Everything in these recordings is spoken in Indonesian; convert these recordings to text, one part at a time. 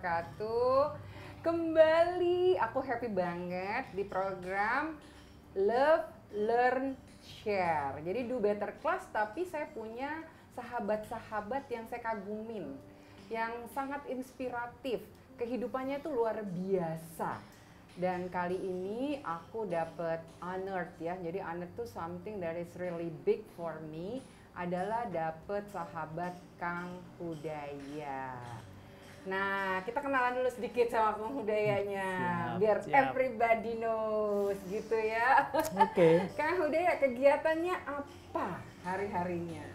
wabarakatuh. Kembali, aku happy banget di program Love, Learn, Share. Jadi do better class, tapi saya punya sahabat-sahabat yang saya kagumin, yang sangat inspiratif. Kehidupannya tuh luar biasa. Dan kali ini aku dapat honored ya. Jadi honored tuh something that is really big for me, adalah dapat sahabat Kang Hudaya. Nah, kita kenalan dulu sedikit sama Kang Hudayanya, biar everybody knows gitu ya. Oke. Kang Hudaya, kegiatannya apa hari-harinya?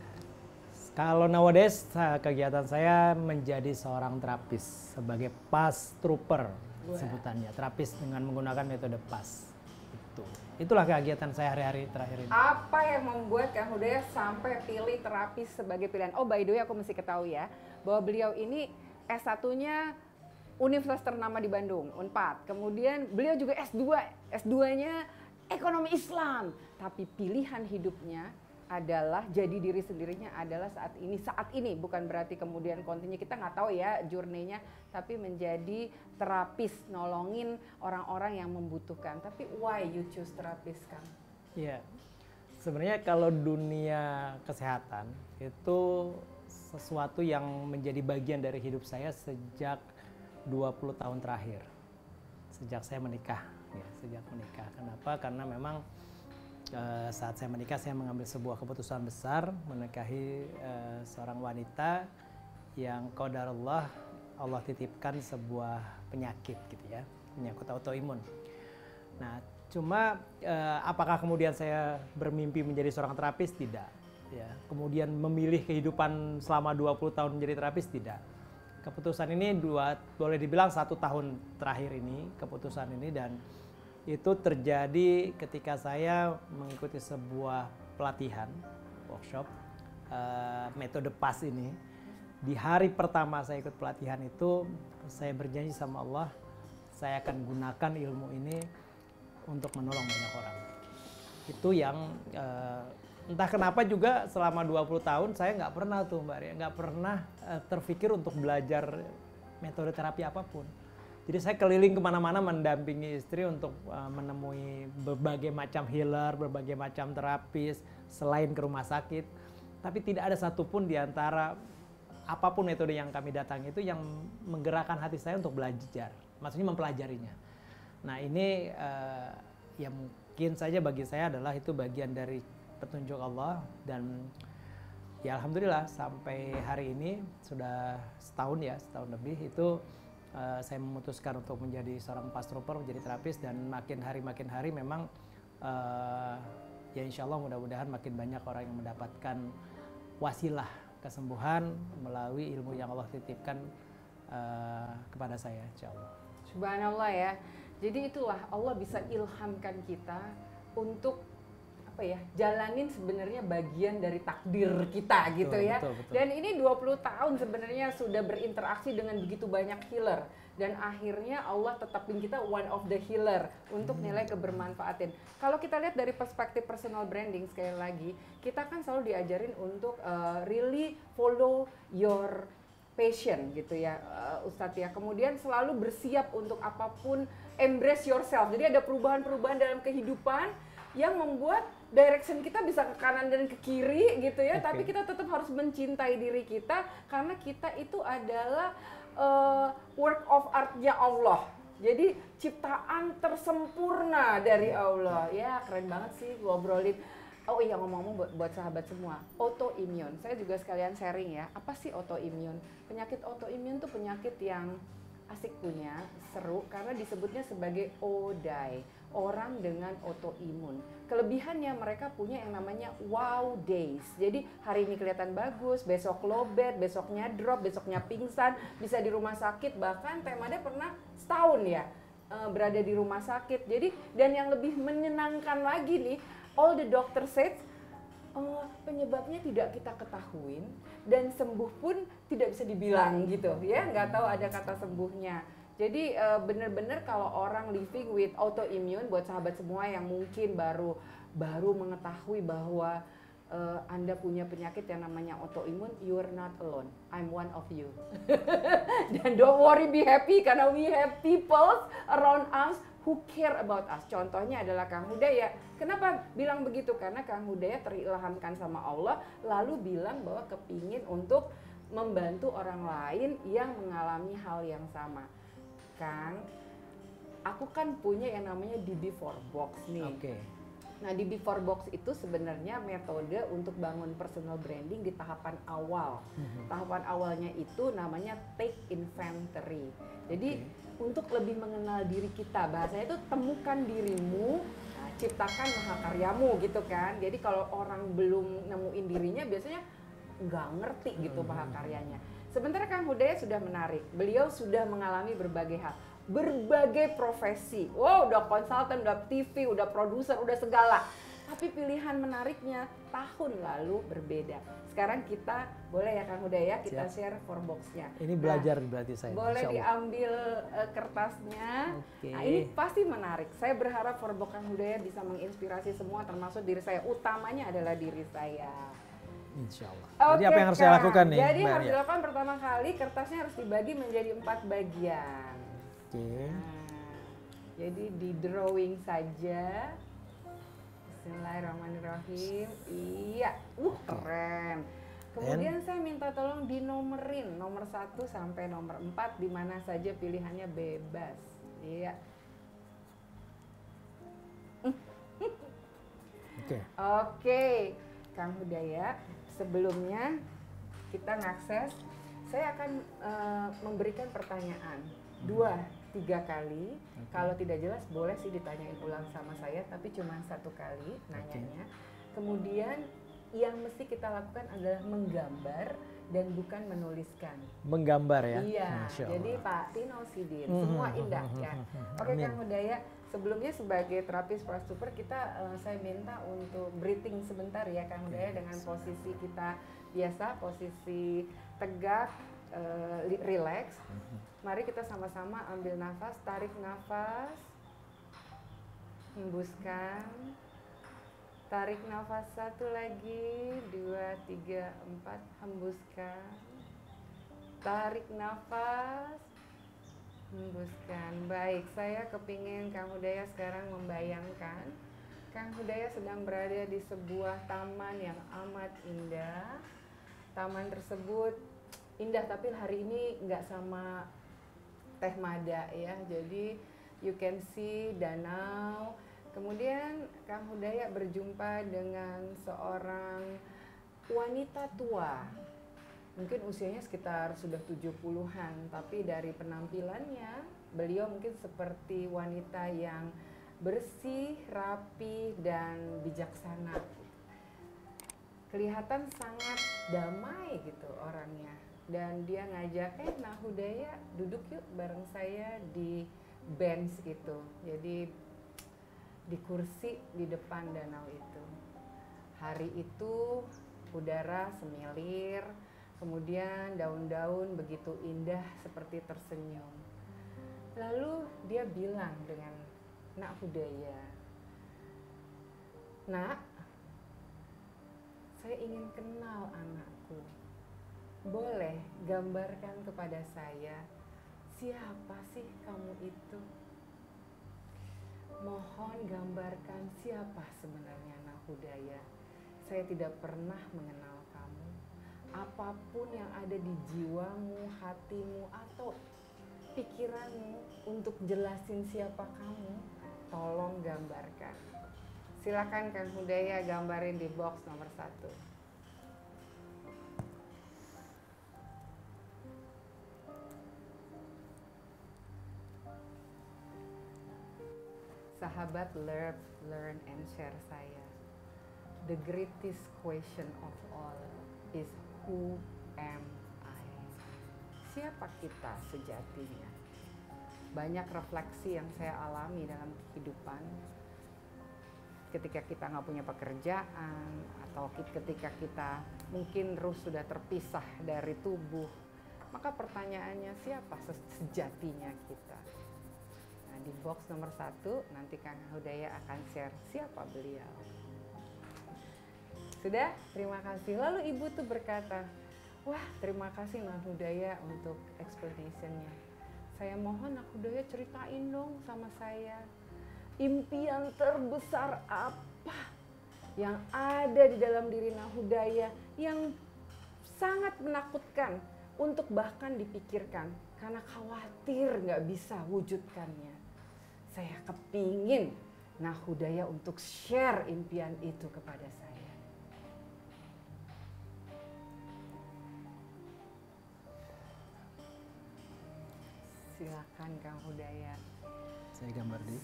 Kalau nowadays kegiatan saya menjadi seorang terapis sebagai PAS Trooper sebutannya, terapis dengan menggunakan metode PAS. Itulah kegiatan saya hari-hari terakhir ini. Apa yang membuat Kang Hudaya sampai pilih terapis sebagai pilihan? Oh, by the way, aku mesti ketahui ya, bahwa beliau ini S1-nya Universitas ternama di Bandung, Unpad. Kemudian beliau juga S2-nya Ekonomi Islam. Tapi pilihan hidupnya adalah jadi diri sendirinya adalah saat ini, bukan berarti kemudian continue, kita nggak tahu ya journey-nya, tapi menjadi terapis, nolongin orang-orang yang membutuhkan. Tapi why you choose terapis, Kang? Iya, sebenarnya kalau dunia kesehatan itu sesuatu yang menjadi bagian dari hidup saya sejak 20 tahun terakhir, sejak saya menikah. Kenapa? Karena memang saat saya menikah, saya mengambil sebuah keputusan besar, menikahi seorang wanita yang qadarullah Allah titipkan sebuah penyakit gitu ya, penyakit autoimun. Nah, cuma apakah kemudian saya bermimpi menjadi seorang terapis? Tidak. Ya, kemudian memilih kehidupan selama 20 tahun menjadi terapis? Tidak. Keputusan ini boleh dibilang 1 tahun terakhir ini, keputusan ini, dan itu terjadi ketika saya mengikuti sebuah pelatihan workshop metode PAS ini. Di hari pertama saya ikut pelatihan itu, saya berjanji sama Allah, saya akan gunakan ilmu ini untuk menolong banyak orang. Itu yang entah kenapa juga selama 20 tahun saya nggak pernah tuh Mbak Ria, nggak pernah terpikir untuk belajar metode terapi apapun. Jadi saya keliling kemana-mana mendampingi istri untuk menemui berbagai macam healer, berbagai macam terapis selain ke rumah sakit. Tapi tidak ada satupun di antara apapun metode yang kami datangi itu yang menggerakkan hati saya untuk belajar. Maksudnya mempelajarinya. Nah ini ya mungkin saja bagi saya adalah itu bagian dari petunjuk Allah, dan ya alhamdulillah sampai hari ini sudah setahun lebih itu saya memutuskan untuk menjadi seorang PAS Trooper, menjadi terapis, dan makin hari memang ya insya Allah mudah-mudahan makin banyak orang yang mendapatkan wasilah kesembuhan melalui ilmu yang Allah titipkan kepada saya, insya Allah. Subhanallah ya. Jadi itulah Allah bisa ilhamkan kita untuk jalanin sebenarnya bagian dari takdir kita gitu ya. Betul. Dan ini 20 tahun sebenarnya sudah berinteraksi dengan begitu banyak healer, dan akhirnya Allah tetapin kita one of the healer untuk nilai kebermanfaatan. Kalau kita lihat dari perspektif personal branding, sekali lagi kita kan selalu diajarin untuk really follow your passion gitu ya, Ustadz ya. Kemudian selalu bersiap untuk apapun, embrace yourself. Jadi ada perubahan-perubahan dalam kehidupan yang membuat direction kita bisa ke kanan dan ke kiri gitu ya, tapi kita tetap harus mencintai diri kita karena kita itu adalah work of art-nya Allah. Jadi ciptaan tersempurna dari Allah. Ya keren banget sih ngobrolin. Oh iya, ngomong-ngomong buat sahabat semua, autoimmune. Saya juga sekalian sharing ya, apa sih autoimmune? Penyakit autoimmune tuh penyakit yang asik punya, seru karena disebutnya sebagai ODAI, orang dengan autoimun. Kelebihannya mereka punya yang namanya wow days. Jadi hari ini kelihatan bagus, besok lowbat, besoknya drop, besoknya pingsan, bisa di rumah sakit, bahkan Temade pernah setahun ya berada di rumah sakit. Jadi dan yang lebih menyenangkan lagi nih, all the doctor said penyebabnya tidak kita ketahuin dan sembuh pun tidak bisa dibilang gitu ya, nggak tahu ada kata sembuhnya. Jadi benar-benar kalau orang living with autoimmune, buat sahabat semua yang mungkin baru mengetahui bahwa Anda punya penyakit yang namanya autoimun, you are not alone. I'm one of you. Dan don't worry, be happy karena we have people around us who care about us. Contohnya adalah Kang Hudaya. Kenapa bilang begitu? Karena Kang Hudaya terilhamkan sama Allah, lalu bilang bahwa kepingin untuk membantu orang lain yang mengalami hal yang sama. Kang, aku kan punya yang namanya DB4Box nih. Oke. Nah, di DB4Box itu sebenarnya metode untuk bangun personal branding di tahapan awal. Tahapan awalnya itu namanya take inventory. Jadi untuk lebih mengenal diri kita, bahasanya itu temukan dirimu, nah, ciptakan mahakaryamu gitu kan. Jadi kalau orang belum nemuin dirinya biasanya nggak ngerti gitu mahakaryanya. Sementara Kang Hudaya sudah menarik, beliau sudah mengalami berbagai hal. Berbagai profesi, wow, udah konsultan, udah TV, udah produser, udah segala. Tapi pilihan menariknya tahun lalu berbeda. Sekarang kita boleh ya Kang Hudaya, kita share 4Box-nya. Ini belajar berarti saya. Boleh diambil kertasnya. Nah, ini pasti menarik. Saya berharap 4Box Kang Hudaya bisa menginspirasi semua, termasuk diri saya. Utamanya adalah diri saya. Insya Allah. Jadi apa yang harus saya lakukan nih? Jadi harus dilakukan pertama kali, kertasnya harus dibagi menjadi 4 bagian. Nah, jadi di drawing saja. Bismillahirrahmanirrahim. Iya, keren. Kemudian saya minta tolong dinomerin nomor 1 sampai nomor 4, di mana saja pilihannya bebas. Iya. Oke, Kang Hudaya, sebelumnya kita ngakses, saya akan memberikan pertanyaan 2-3 kali. Kalau tidak jelas boleh sih ditanyain ulang sama saya, tapi cuma 1 kali nanyanya. Kemudian yang mesti kita lakukan adalah menggambar dan bukan menuliskan. Menggambar ya? Iya, jadi Pak Tino Sidin, semua indah ya. Oke Kang Hudaya, sebelumnya sebagai terapis super kita, saya minta untuk breathing sebentar ya Kang Hudaya, dengan posisi kita biasa, posisi tegak, relax. Mari kita sama-sama ambil nafas, tarik nafas, hembuskan, tarik nafas 1 lagi, 2, 3, 4, hembuskan, tarik nafas, hembuskan. Baik, saya kepingin Kang Hudaya sekarang membayangkan Kang Hudaya sedang berada di sebuah taman yang amat indah. Taman tersebut indah, tapi hari ini nggak sama teh mada ya, jadi you can see danau. Kemudian Kang Hudaya berjumpa dengan seorang wanita tua, mungkin usianya sekitar sudah 70-an, tapi dari penampilannya beliau mungkin seperti wanita yang bersih, rapi, dan bijaksana. Kelihatan sangat damai gitu orangnya. Dan dia ngajak, nah Hudaya duduk yuk bareng saya di bench itu. Jadi di kursi di depan danau itu. Hari itu udara semilir, kemudian daun-daun begitu indah seperti tersenyum. Lalu dia bilang dengan Nak Hudaya, Nak, saya ingin kenal anakku. Boleh gambarkan kepada saya siapa sih kamu itu? Mohon gambarkan siapa sebenarnya Nak Hudaya. Saya tidak pernah mengenal kamu. Apapun yang ada di jiwamu, hatimu, atau pikiranmu untuk jelasin siapa kamu, tolong gambarkan. Silakan Kang Hudaya gambarin di box nomor 1. Sahabat learn and share saya. The greatest question of all is who am I? Siapa kita sejatinya? Banyak refleksi yang saya alami dalam kehidupan. Ketika kita nggak punya pekerjaan, atau ketika kita mungkin ruh sudah terpisah dari tubuh, maka pertanyaannya siapa sejatinya kita? Nah, di box nomor 1 nanti Kang Hudaya akan share siapa beliau. Sudah? Terima kasih. Lalu ibu tuh berkata, wah terima kasih Nahudaya untuk explanation-nya. Saya mohon Nahudaya ceritain dong sama saya. Impian terbesar apa yang ada di dalam diri Nahudaya yang sangat menakutkan untuk bahkan dipikirkan. Karena khawatir nggak bisa wujudkannya. Saya kepingin Nahudaya untuk share impian itu kepada saya. Silakan Kang Hudaya. Saya gambar di.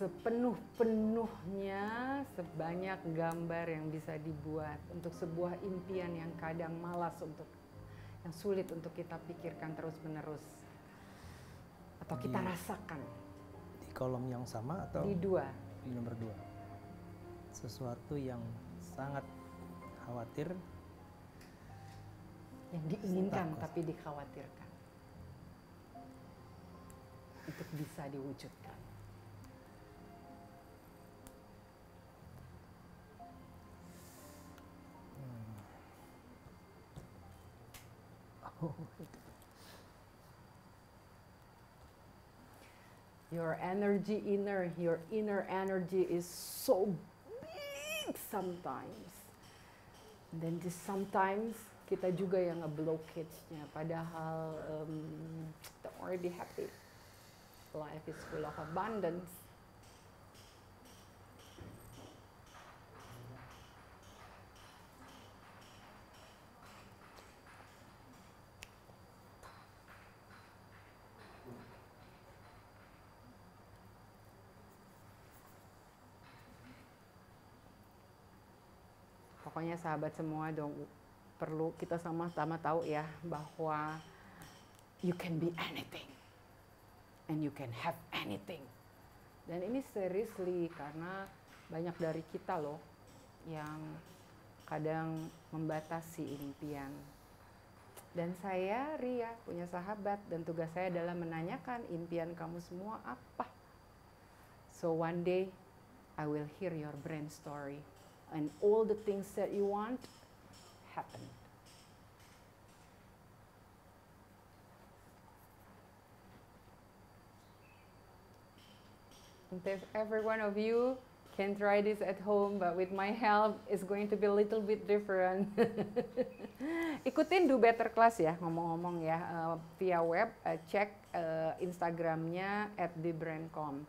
Sepenuh-penuhnya sebanyak gambar yang bisa dibuat untuk sebuah impian yang kadang malas untuk, yang sulit untuk kita pikirkan terus-menerus atau kita rasakan. Di kolom yang sama atau? Di dua. Di nomor 2. Sesuatu yang sangat khawatir. Yang diinginkan tapi dikhawatirkan. Untuk bisa diwujudkan. Your inner energy is so big sometimes. And then just sometimes kita juga yang nge-blockage-nya. Padahal don't worry, be happy. Life is full of abundance. Pokoknya sahabat semua dong, perlu kita sama-sama tahu ya bahwa you can be anything. And you can have anything. Dan ini seriously karena banyak dari kita loh yang kadang membatasi impian. Dan saya, Ria, punya sahabat dan tugas saya adalah menanyakan impian kamu semua apa. So one day I will hear your brain story and all the things that you want happen. If every one of you can try this at home, but with my help, it's going to be a little bit different. Ikutin Do Better Class ya, ngomong-ngomong ya, via web, cek Instagramnya @thebrandcom.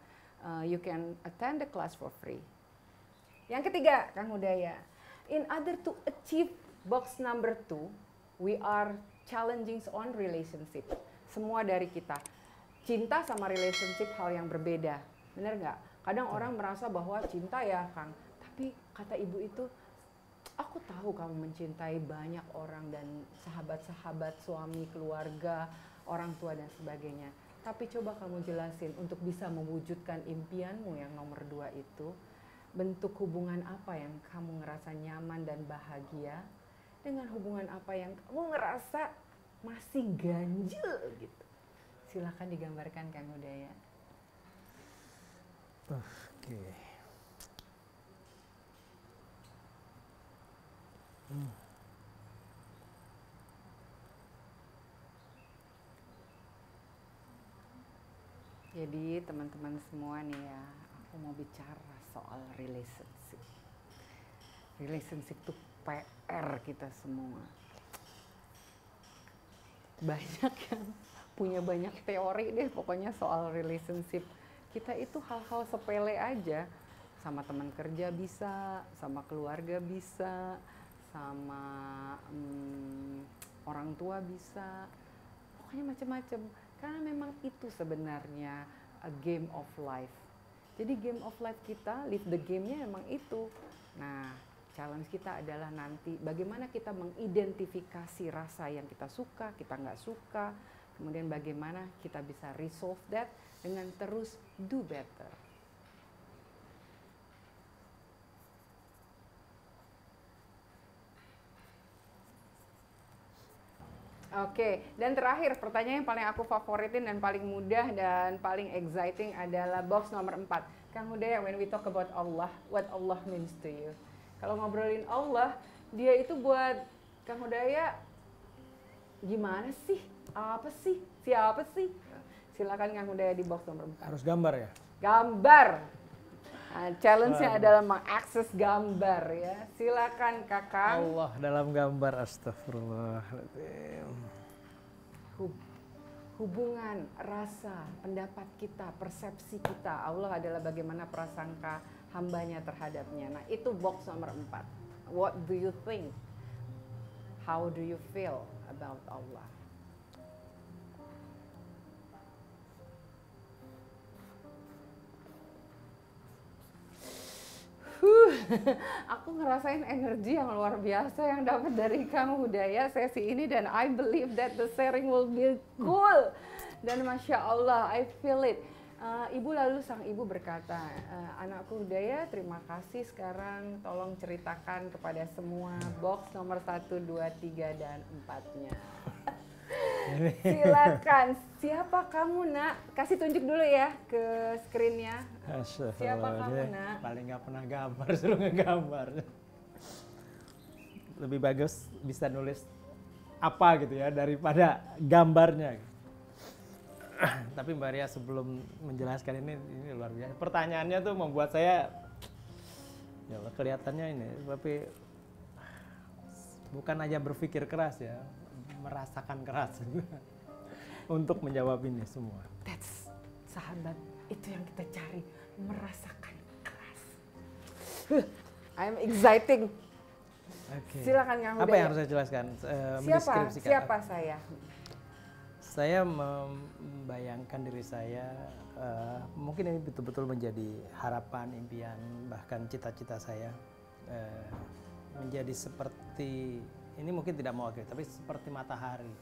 You can attend the class for free. Yang ketiga, Kang Hudaya, in order to achieve box number 2, we are challenging on relationship. Semua dari kita. Cinta sama relationship hal yang berbeda. Bener nggak? Kadang orang merasa bahwa cinta ya Kang, tapi kata ibu itu, aku tahu kamu mencintai banyak orang dan sahabat-sahabat, suami, keluarga, orang tua dan sebagainya. Tapi coba kamu jelasin untuk bisa mewujudkan impianmu yang nomor 2 itu, bentuk hubungan apa yang kamu ngerasa nyaman dan bahagia, dengan hubungan apa yang kamu ngerasa masih ganjil gitu. Silakan digambarkan Kang Hudaya. Oke. Jadi teman-teman semua nih ya, aku mau bicara soal relationship. Relationship itu PR kita semua. Banyak yang punya banyak teori deh pokoknya soal relationship. Kita itu hal-hal sepele aja, sama teman kerja bisa, sama keluarga bisa, sama orang tua bisa, pokoknya macam-macam. Karena memang itu sebenarnya a game of life. Jadi game of life kita, live the game-nya memang itu. Nah, challenge kita adalah nanti bagaimana kita mengidentifikasi rasa yang kita suka, kita nggak suka, kemudian bagaimana kita bisa resolve that dengan terus do better. Oke, dan terakhir pertanyaan yang paling aku favoritin dan paling mudah dan paling exciting adalah box nomor 4. Kang Hudaya, when we talk about Allah, what Allah means to you? Kalau ngobrolin Allah, dia itu buat Kang Hudaya gimana sih? Apa sih? Siapa sih? Silakan Kang Hudaya di box nomor 4. Harus gambar ya? Gambar. Nah, challenge-nya adalah mengakses gambar ya. Silakan Kakak. Allah dalam gambar, astagfirullahaladzim. Hubungan, rasa, pendapat kita, persepsi kita. Allah adalah bagaimana prasangka hambanya terhadapnya. Nah, itu box nomor 4. What do you think? How do you feel about Allah? Aku ngerasain energi yang luar biasa yang dapat dari Kang Hudaya sesi ini, dan I believe that the sharing will be cool. Dan Masya Allah, I feel it. Ibu lalu sang ibu berkata, anakku Hudaya, terima kasih, sekarang tolong ceritakan kepada semua box nomor 1, 2, 3, dan 4-nya. Silakan, siapa kamu nak? Kasih tunjuk dulu ya ke screen-nya. Siapa kamu nak? Paling nggak pernah gambar, suruh ngegambar. Lebih bagus bisa nulis apa gitu ya daripada gambarnya. Tapi Mbak Ria sebelum menjelaskan ini luar biasa. Pertanyaannya tuh membuat saya, ya Allah, kelihatannya ini, tapi bukan aja berpikir keras ya, merasakan keras untuk menjawab ini semua. That's sahabat, itu yang kita cari, merasakan keras. I'm exciting. Okay. Silakan Kang Hudaya. Apa yang harus saya jelaskan? Siapa saya? Saya membayangkan diri saya, mungkin ini betul-betul menjadi harapan, impian, bahkan cita-cita saya, menjadi seperti, ini mungkin tidak mewakili, tapi seperti matahari.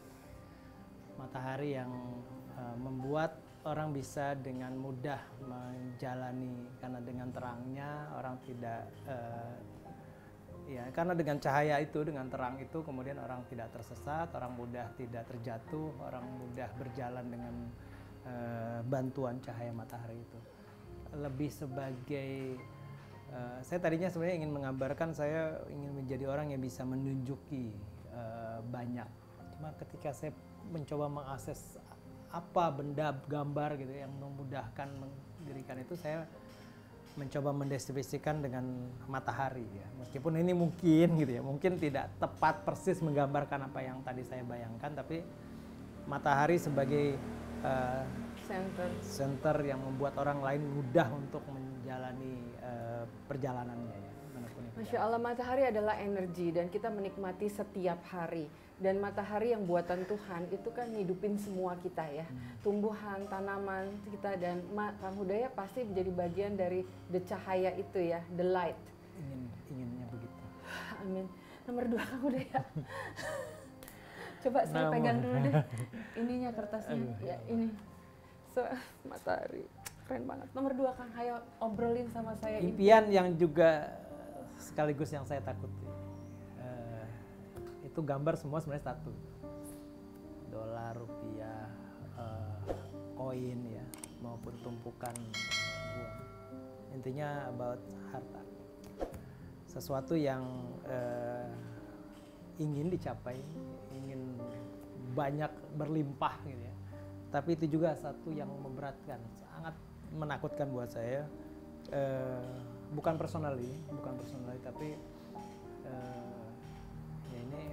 Matahari yang membuat orang bisa dengan mudah menjalani, karena dengan terangnya orang tidak, ya karena dengan cahaya itu, dengan terang itu, kemudian orang tidak tersesat, orang mudah tidak terjatuh, orang mudah berjalan dengan bantuan cahaya matahari itu. Lebih sebagai, saya tadinya sebenarnya ingin menggambarkan, saya ingin menjadi orang yang bisa menunjuki banyak. Cuma ketika saya mencoba mengakses apa benda gambar gitu yang memudahkan mendirikan itu, saya mencoba mendeskripsikan dengan matahari ya. Meskipun ini mungkin gitu ya, mungkin tidak tepat persis menggambarkan apa yang tadi saya bayangkan, tapi matahari sebagai center yang membuat orang lain mudah untuk menjalani perjalanannya ya. Masya Allah, matahari adalah energi dan kita menikmati setiap hari. Dan matahari yang buatan Tuhan itu kan ngidupin semua kita ya. Tumbuhan, tanaman kita, dan Kang Hudaya pasti menjadi bagian dari the cahaya itu ya, the light. Inginnya begitu. Amin. Nomor 2 Kang Hudaya. Coba saya pegang dulu deh. Ininya kertasnya. Ya ini. Matahari. Keren banget. Nomor 2 Kang, ayo obrolin sama saya. Impian yang juga sekaligus yang saya takuti. Itu gambar semua sebenarnya satu. Dolar, rupiah, koin ya, maupun tumpukan uang. Intinya about harta. Sesuatu yang ingin dicapai, ingin banyak berlimpah gitu ya. Tapi itu juga satu yang memberatkan, sangat menakutkan buat saya. Bukan personally, tapi ya ini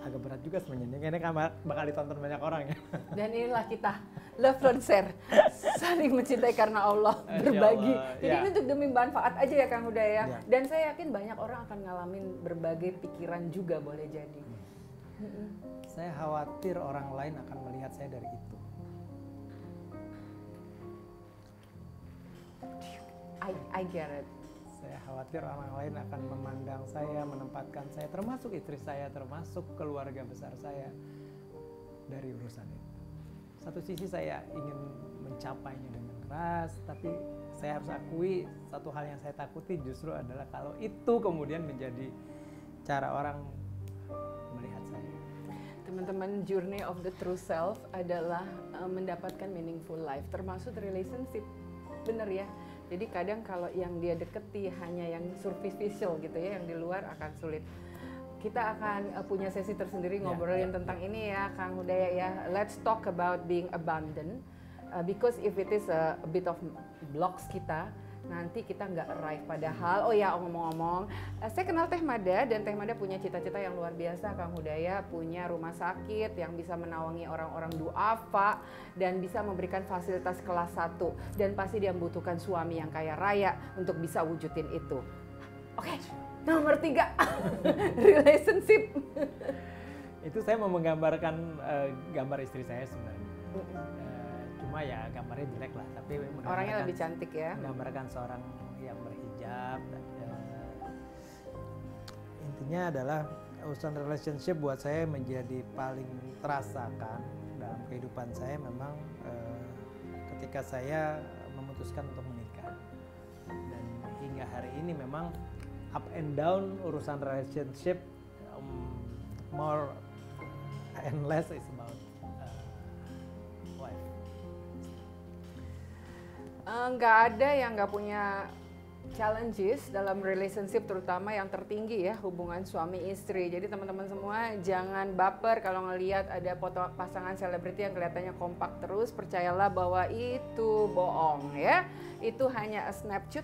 agak berat juga sebenarnya. Ini kan bakal ditonton banyak orang ya. Dan inilah kita, love don't share, saling mencintai karena Allah, berbagi. Jadi ini untuk demi manfaat aja ya Kang Hudaya. Ya. Dan saya yakin banyak orang akan ngalamin berbagai pikiran juga, boleh jadi. Saya khawatir orang lain akan melihat saya dari itu. I get it. Saya khawatir orang lain akan memandang saya, menempatkan saya, termasuk istri saya, termasuk keluarga besar saya, dari urusan itu. Satu sisi saya ingin mencapainya dengan keras, tapi saya harus akui satu hal yang saya takuti justru adalah kalau itu kemudian menjadi cara orang melihat saya. Teman-teman, journey of the true self adalah mendapatkan meaningful life, termasuk relationship. Bener ya, Jadi kadang kalau yang dia deketi hanya yang superficial gitu ya, yang di luar akan sulit. Kita akan punya sesi tersendiri ngobrolin tentang ini ya, Kang Hudaya ya. Let's talk about being abandoned, because if it is a bit of blocks kita, nanti kita nggak arrive. Padahal, oh ya ngomong-ngomong, saya kenal Teh Mada dan Teh Mada punya cita-cita yang luar biasa. Kang Hudaya punya rumah sakit yang bisa menawangi orang-orang duafa dan bisa memberikan fasilitas kelas 1. Dan pasti dia membutuhkan suami yang kaya raya untuk bisa wujudin itu. Oke, nomor 3, relationship. Itu saya mau menggambarkan gambar istri saya sebenarnya. Cuma ya gambarnya jelek lah, tapi orangnya lebih cantik ya. Menggambarkan seorang yang berhijab. Intinya adalah urusan relationship buat saya menjadi paling terasakan dalam kehidupan saya memang ketika saya memutuskan untuk menikah. Dan hingga hari ini memang up and down urusan relationship, more and less is about wife. Nggak ada yang nggak punya challenges dalam relationship, terutama yang tertinggi ya, hubungan suami istri. Jadi teman-teman semua jangan baper kalau ngelihat ada foto pasangan selebriti yang kelihatannya kompak terus. Percayalah bahwa itu bohong ya. Itu hanya a snapshot,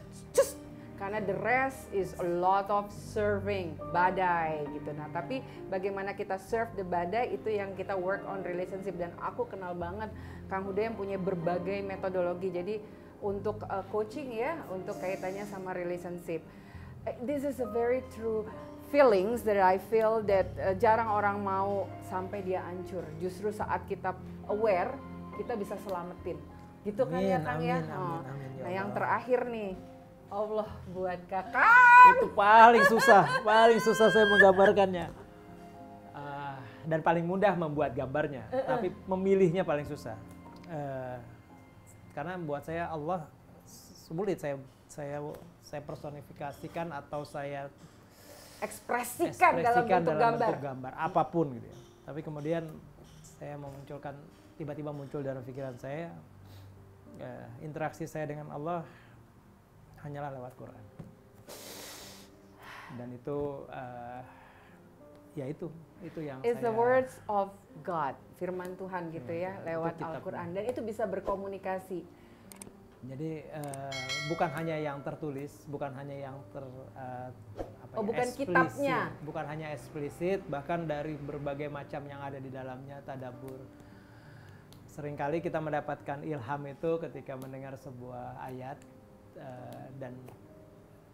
karena the rest is a lot of serving, badai gitu. Nah tapi bagaimana kita serve the badai, itu yang kita work on relationship. Dan aku kenal banget Kang Hudaya yang punya berbagai metodologi. Jadi untuk coaching ya, untuk kaitannya sama relationship. This is a very true feelings that I feel that jarang orang mau sampai dia hancur. Justru saat kita aware, kita bisa selamatin. Gitu kan ya Kang ya? Amin, nah yang terakhir nih, Allah buat kakak. Itu paling susah saya menggambarkannya. Dan paling mudah membuat gambarnya, tapi memilihnya paling susah. Karena buat saya Allah sulit saya personifikasikan atau saya ekspresikan dalam bentuk gambar apapun gitu ya. Tapi kemudian saya memunculkan, tiba-tiba muncul dalam pikiran saya, interaksi saya dengan Allah hanyalah lewat Quran. Dan itu ya itu yang It's the words of God, firman Tuhan gitu ya, lewat Al-Quran. Dan itu bisa berkomunikasi. Jadi bukan hanya yang tertulis, bukan hanya yang bukan kitabnya, bukan hanya eksplisit, bahkan dari berbagai macam yang ada di dalamnya, tadabbur. Seringkali kita mendapatkan ilham itu ketika mendengar sebuah ayat dan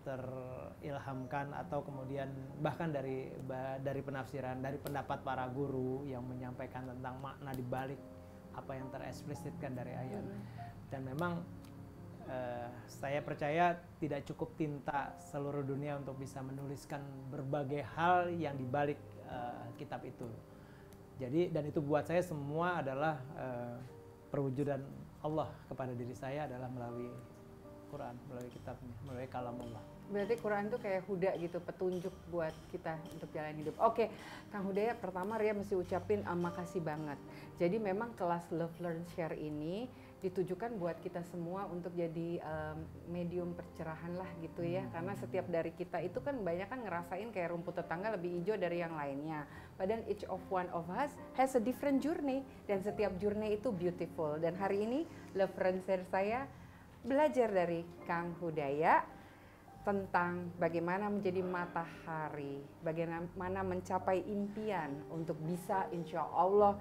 terilhamkan, atau kemudian bahkan dari penafsiran, dari pendapat para guru yang menyampaikan tentang makna di balik apa yang tereksplisitkan dari ayat. Dan memang saya percaya tidak cukup tinta seluruh dunia untuk bisa menuliskan berbagai hal yang di balik kitab itu. Jadi dan itu buat saya semua adalah perwujudan Allah kepada diri saya adalah melalui Quran, melalui kitabnya, melalui kalam Allah. Berarti Quran itu kayak huda gitu, petunjuk buat kita untuk jalan hidup. Oke, Kang Hudaya, pertama Ria mesti ucapin makasih banget. Jadi memang kelas Love Learn Share ini ditujukan buat kita semua untuk jadi medium percerahan lah gitu ya. Karena setiap dari kita itu kan banyak kan ngerasain kayak rumput tetangga lebih hijau dari yang lainnya. Padahal each of one of us has a different journey, dan setiap journey itu beautiful. Dan hari ini Love Learn Share saya belajar dari Kang Hudaya tentang bagaimana menjadi matahari, bagaimana mencapai impian untuk bisa insya Allah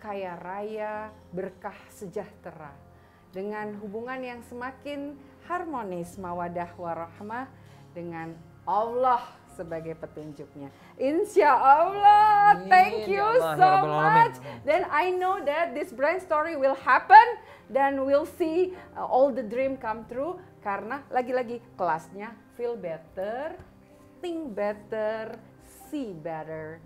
kaya raya, berkah sejahtera, dengan hubungan yang semakin harmonis, mawadah warahmah, dengan Allah sebagai petunjuknya. Insya Allah, thank you so much. Then I know that this brand story will happen, dan we'll see all the dream come true. Karena lagi-lagi kelasnya feel better, think better, see better,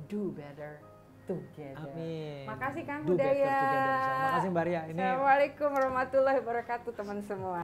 do better together. Amin. Makasih Kang Do better Hudaya. together. Makasih Mbak Ria. Assalamualaikum warahmatullahi wabarakatuh teman semua.